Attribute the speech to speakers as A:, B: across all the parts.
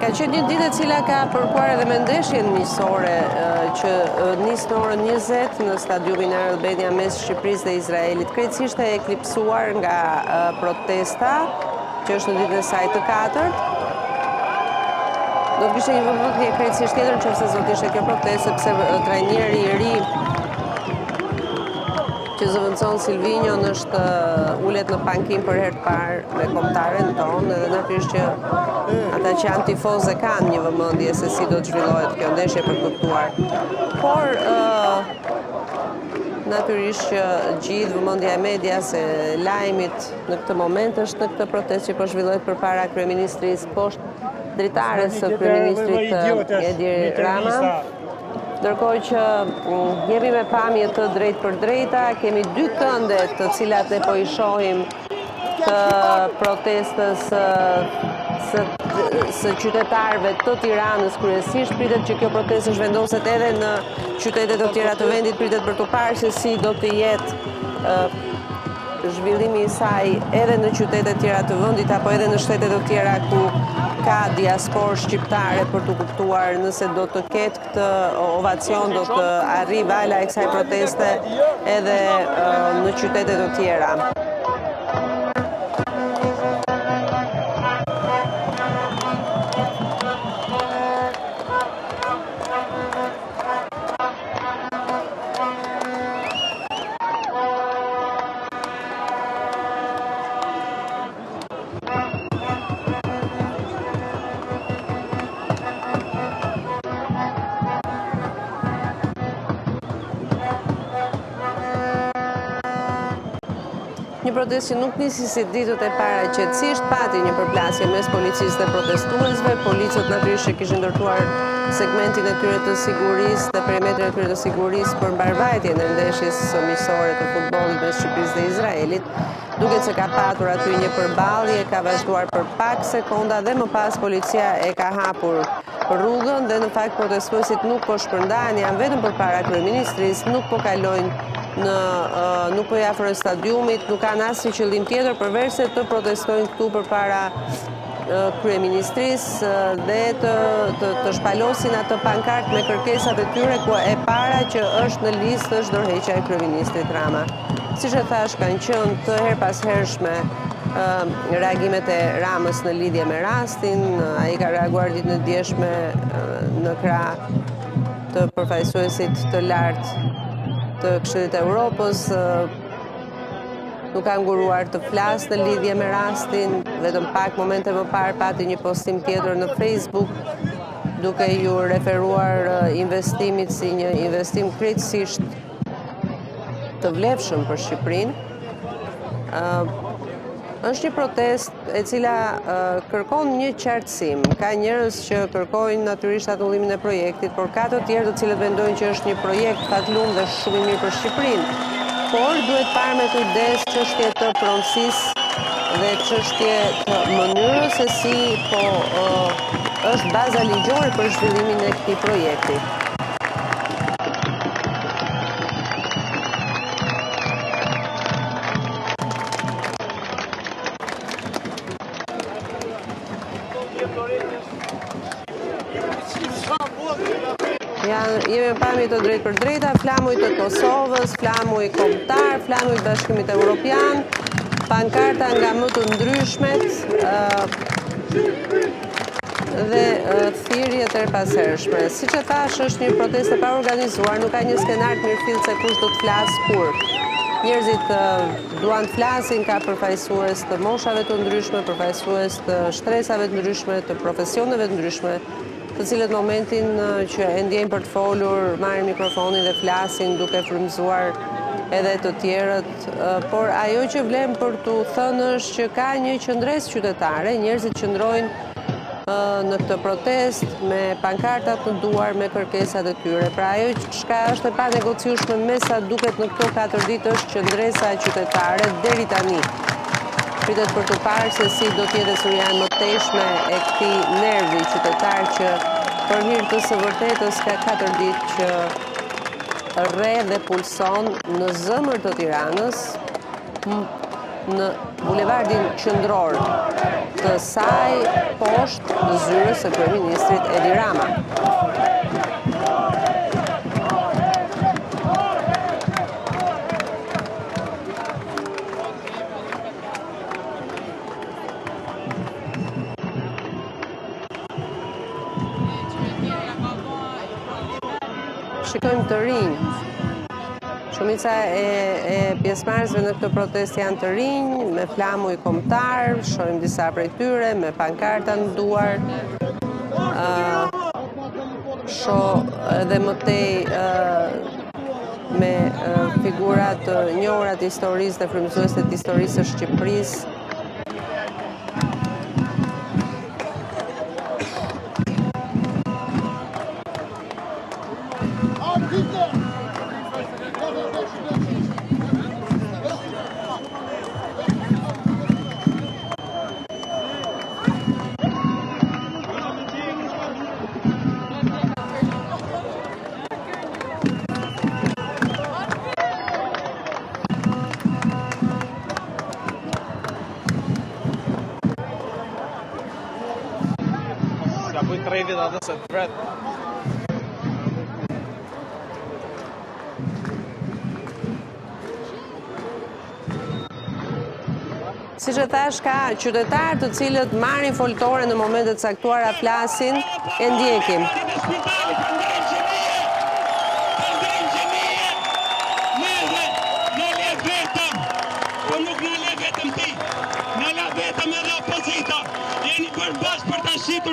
A: Ka qenë një ditë e cila ka përkuar edhe me ndeshjen miqësore që nis në orën 20 në stadiumin Air Albania mes Shqipërisë dhe Izraelit. Krejtësisht e eklipsuar nga protesta, që është në ditën e saj të 4. Do të kishte një vëmendje krejtësisht tjetër nëse do të ishte kjo protestë, sepse trajneri i ri që zëvendëson Silvinjo është ulet në pankim për herë të parë me kombëtaren tonë, edhe natyrisht që ata që janë tifozë kanë një vëmendje se si do të zhvillohet kjo ndeshje për të kuptuar. Por natyrisht që gjithë vëmendja e medias e lajmit në këtë moment është në këtë protestë që po zhvillohet përpara kryeministrisë, poshtë dritares së kryeministrit Edi Rama. Ndërkohë që jemi me pamje të drejt për drejta, kemi dy kënde të cilat ne po i shohim të protestës së qytetarëve të Tiranës kryesisht. Pritet që kjo protestë zhvendoset edhe në qytete të tjera të vendit, pritet për të parë se si do të jetë zhvillimi i saj edhe në qytete të tjera të vendit apo edhe në shtete të tjera ku ka diasporë shqiptare, për të kuptuar nëse do të ketë këtë ovacion, do të arrijë vala e kësaj proteste edhe në qytete të tjera. Një protestë që nuk nisi si ditët e para qetësisht, pati një përplasje mes policisë dhe protestuesve. Policët natyrisht që kishin ndërtuar segmentin e tyre të sigurisë dhe perimetrin e tyre të sigurisë për mbarvajtjen e ndeshjes miqësore të futbollit mes Shqipërisë dhe Izraelit. Duket se ka patur aty një përballje, ka vazhduar për pak sekonda dhe më pas policia e ka hapur rrugën dhe në fakt protestuesit nuk po shpërndahen, janë vetëm përpara kryeministrisë, nuk po kalojnë nuk po i afrohen stadiumit, nuk kanë asnjë qëllim tjetër përveç se të protestojnë këtu përpara kryeministrisë dhe të shpalosin atë pankart me kërkesat e tyre, ku e para që është në listë është dorëheqja e kryeministrit Rama. Siç e thash, kanë qenë të her pas hershme reagimet e Ramës në lidhje me rastin. Ai ka reaguar ditën e djeshme në krah të përfaqësuesit të lartë të Këshillit të Evropës, nuk ka nguruar të flasë në lidhje me rastin, vetëm pak momente më parë pati një postim tjetër në Facebook, duke ju referuar investimit si një investim krejtësisht të vlefshëm për Shqipërinë. Është një protestë e cila kërkon një qartësim. Ka njerëz që kërkojnë natyrisht anullimin e projektit, por ka të tjerë të cilët mendojnë që është një projekt fatlum dhe shumë i mirë për Shqipërinë. Por duhet parë me kujdes çështje të pronësisë dhe çështje të mënyrës se si është baza ligjore për zhvillimin e këtij projekti. Jemi pamje të drejt për drejta, flamuj të Kosovës, flamuj kombëtar, flamuj të Bashkimit Evropian, pankarta nga më të ndryshmet dhe thirrjet e pashershme. Siç e thash, është një protestë pa organizuar, nuk ka një skenar të mirëfillt se kush do të flasë kur. Njerëzit duan të flasin, ka përfaqësues të moshave të ndryshme, përfaqësues të shtresave të ndryshme, të profesioneve të ndryshme, të cilët momentin që e ndjejnë për të folur, marrin mikrofonin dhe flasin duke frymëzuar edhe të tjerët, por ajo që vlen për t'u thënë është që ka një qëndresë qytetare, njerëzit qëndrojnë në këtë protestë me pankartat në duar, me kërkesat e tyre. Pra ajo çka është e panegociueshme me sa duket në këto 4 ditë është qëndresa qytetare deri tani. Pritet për të parë se si do t'jetë surja e mëtejshme e këtij nervi qytetar që për hir të së vërtetës ka 4 ditë që rre dhe pulson në zemër të Tiranës, në bulevardin qendror të saj poshtë zyrës së kryeministrit Edi Rama. Shikojmë të rinj. Shumica e pjesëmarrësve në këtë protestë janë të rinj, me flamuj kombëtar, shohim disa prej tyre me pankarta në duar. Shoh edhe më tej me figura të njohura të historisë dhe frymëzuese të historisë së Shqipërisë. Siç e thash, ka qytetarë të cilët marrin foltore në momente të caktuara, flasin, e ndjekim.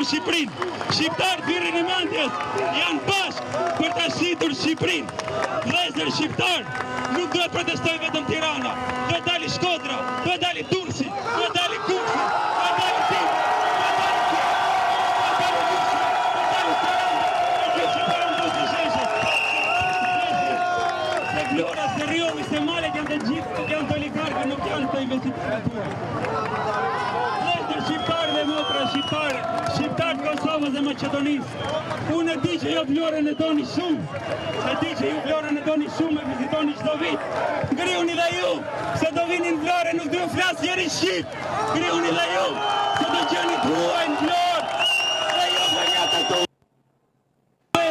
B: Shqipërinë. Shqiptarët birrin e mendjes janë bashkë për ta shitur Shqipërinë. Vëllezër shqiptar, nuk duhet protestojë vetëm Tirana, duhet dali Shkodra, duhet dali Durrësi, duhet dali Kuksi, duhet dali Tiç, se Vlora, se Riovi, se Malet janë të gjithë, janë të oligarkë, nuk janë të investitorë. Shqiptarë dhe motra shqiptare, shqiptarë Kosovës dhe Maqedonisë. Unë e di që jo Vlorën e doni shumë, e di që ju Vlorën e doni shumë e vizitoni çdo vit. Ngriuni dhe ju, se do vinin Vlorë, nuk do flas njeri shqip. Ngriuni dhe ju, se do gjeni të huaj në Vlorë, dhe jo vënjata të huaj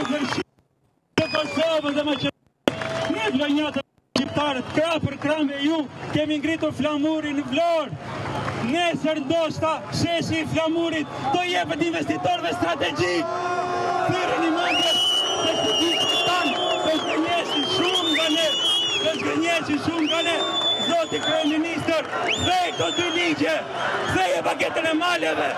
B: të Kosovës dhe Maqedonisë. Ne vënjata shqiptarët, krah për krah me ju, kemi ngritur flamurin në Vlorë. Nesër ndoshta sheshi i flamurit do jepet investitorëve strategjik. Thirrni mendjes se të gjithë tanë do zgënjeshin shumë nga ne. Do zgënjeshin shumë nga ne. Zoti kryeministër, kthej këto dy ligje. Kthej paketën e maleve.